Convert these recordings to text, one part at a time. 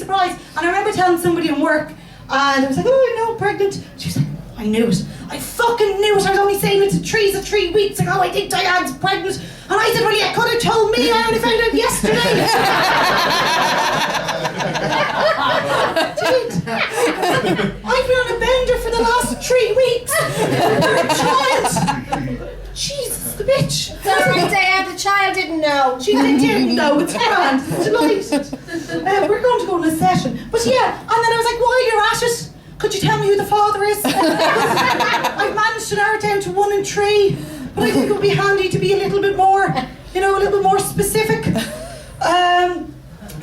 surprised. And I remember telling somebody in work, and I was like, oh, no, pregnant. She was like, I knew it. I fucking knew it. I was only saying it to Teresa 3 weeks ago. I think Diane's pregnant. And I said, well, you could have told me. I only found out yesterday. Dude, I've been on a bender for the last 3 weeks. You're a child. Jesus, the bitch. That's right, Diane. The child didn't know. She didn't know. It's grand. Delighted. We're going to go on a session. But yeah, and then I was like, while you're at it, could you tell me who the father is? I've managed to narrow it down to 1 in 3, but I think it would be handy to be a little bit more, a little bit more specific.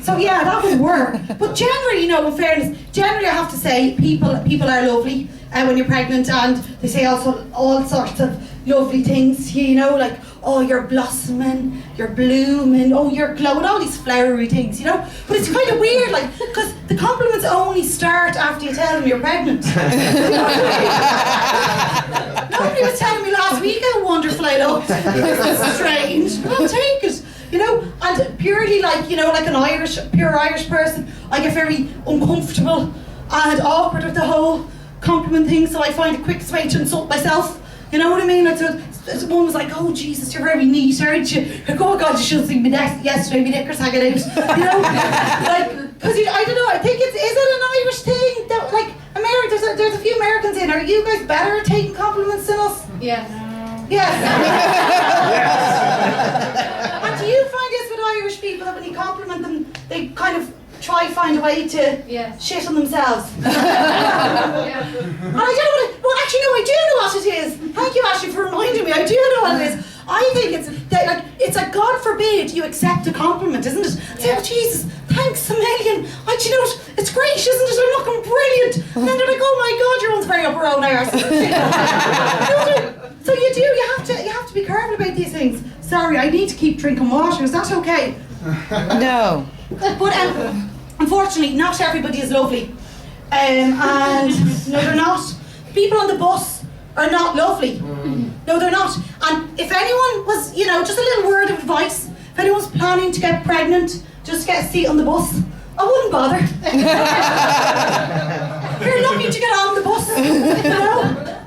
So yeah, that would work. But generally, in fairness, generally I have to say people are lovely when you're pregnant, and they say also all sorts of lovely things, like, oh, you're blossoming, you're blooming, oh, you're glowing, all these flowery things, But it's kind of weird, like, because the compliments only start after you tell them you're pregnant. Nobody was telling me last week how wonderful I looked. This is strange, but I'll take it. And purely like an pure Irish person, I get very uncomfortable and awkward with the whole compliment thing, so I find the quickest way to insult myself. You know what I mean? One was like, oh Jesus, you're very neat, aren't you? Like, oh God, you should have seen me yesterday, my knickers hanging out. Because I don't know, I think is it an Irish thing? That, like, there's a few Americans in. Are you guys better at taking compliments than us? Yes. Yes. And do you find this with Irish people, that when you compliment them, they kind of try to find a way to shit on themselves? And I don't know well, actually, no, I do know what it is. Thank you, Ashley, for reminding me. I do know what it is. I think it's like, God forbid you accept a compliment, isn't it? Say, oh, Jesus, thanks a million. Do you know what? It's great, isn't it? I'm looking brilliant. And then they're like, oh my God, your one's very up her own arse. So you have to be careful about these things. Sorry, I need to keep drinking water. Is that okay? No. But unfortunately, not everybody is lovely. And no, they're not. People on the bus are not lovely. No, they're not. And if anyone was, just a little word of advice, if anyone's planning to get pregnant, just get a seat on the bus. I wouldn't bother. You're lucky to get on the bus,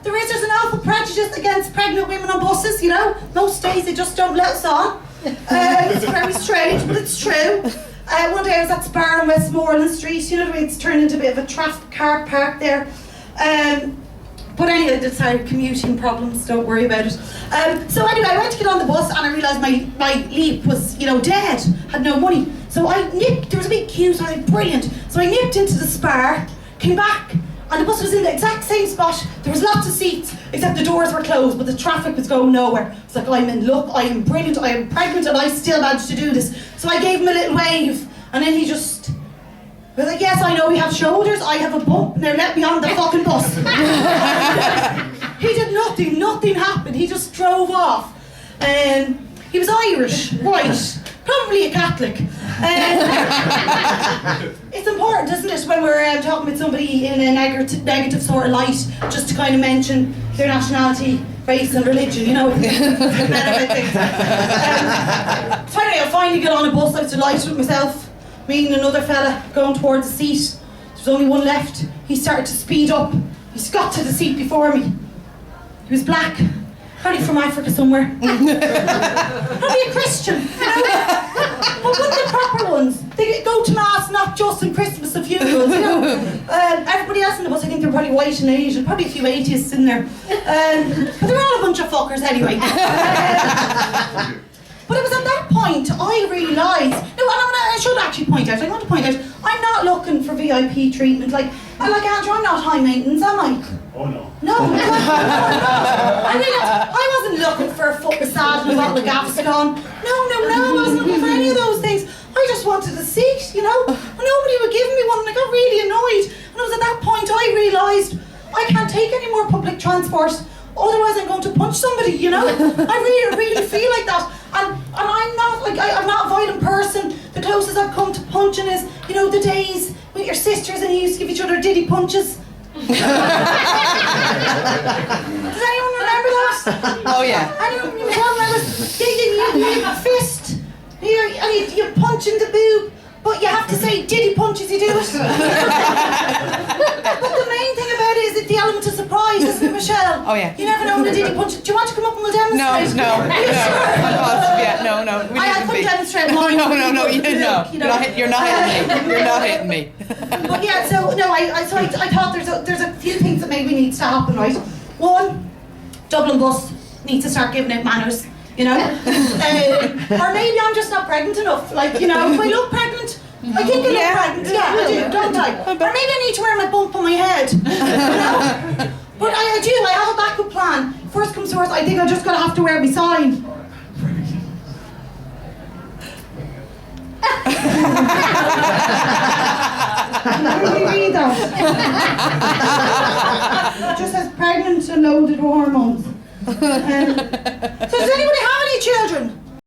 There's an awful prejudice against pregnant women on buses, Most days they just don't let us on. It's very strange, but it's true. One day I was at Spar on Westmoreland Street, it's turned into a bit of a traffic car park there. But anyway, that's our commuting problems, don't worry about it. So anyway, I went to get on the bus and I realised my leap was, dead, had no money. So I nipped, there was a big queue, so I was like, brilliant. So I nipped into the Spar, came back, and the bus was in the exact same spot. There was lots of seats, except the doors were closed, but the traffic was going nowhere. It's like, I'm in luck, I am brilliant, I am pregnant, and I still managed to do this. So I gave him a little wave, and then he just was like, yes, I know we have shoulders, I have a bump, now let me on the fucking bus. He did nothing happened, he just drove off. He was Irish, white, probably a Catholic. It's important, isn't it, when we're talking with somebody in a negative sort of light, just to kind of mention their nationality, race and religion, So anyway, I finally got on a bus. I was delighted with myself. Me and another fella going towards the seat. There was only one left. He started to speed up. He got to the seat before me. He was black. Probably from Africa somewhere. Probably a Christian, But one of the proper ones. They go to mass not just in Christmas and funerals, Everybody else in the bus, I think they're probably white and Asian, probably a few atheists in there. But they're all a bunch of fuckers anyway. But it was at that point I realised, I should actually point out, I'm not looking for VIP treatment. Like Andrew, I'm not high maintenance, am I? Oh no. No. I wasn't looking for a foot massage and a bottle of Gaviscon. No, I wasn't looking for any of those things. I just wanted a seat, And nobody would give me one, and I got really annoyed. And it was at that point I realised I can't take any more public transport. Otherwise I'm going to punch somebody, I really feel like that. And I'm not I'm not a violent person. The closest I've come to punching is, the days with your sisters and you used to give each other diddy punches. Does anyone remember that? Oh yeah. Anyone remember? You fist, you punch in the boob, but you have to say diddy punch much as you do it. But the main thing about it is it's the element of surprise, isn't it, Michelle? Oh, yeah. You never know when a diddy punch. Do you want to come up and we'll demonstrate? No. Are you sure? Yeah, no. We I didn't couldn't be. demonstrate No, mine. no. You know, you're not hitting me. You're not hitting me. But yeah, so no, I thought there's a few things that maybe needs to happen, right? One, Dublin bus needs to start giving out manners, you know? Or maybe I'm just not pregnant enough. Like, you know, if I look pregnant, I think I look pregnant. Yeah, I do, don't I? Or maybe I need to wear my bump on my head, you know? But I do, I have a backup plan. First comes first, I think I'm just gonna have to wear my sign. How do we read that? It just says pregnant and loaded with hormones. So does anybody have any children?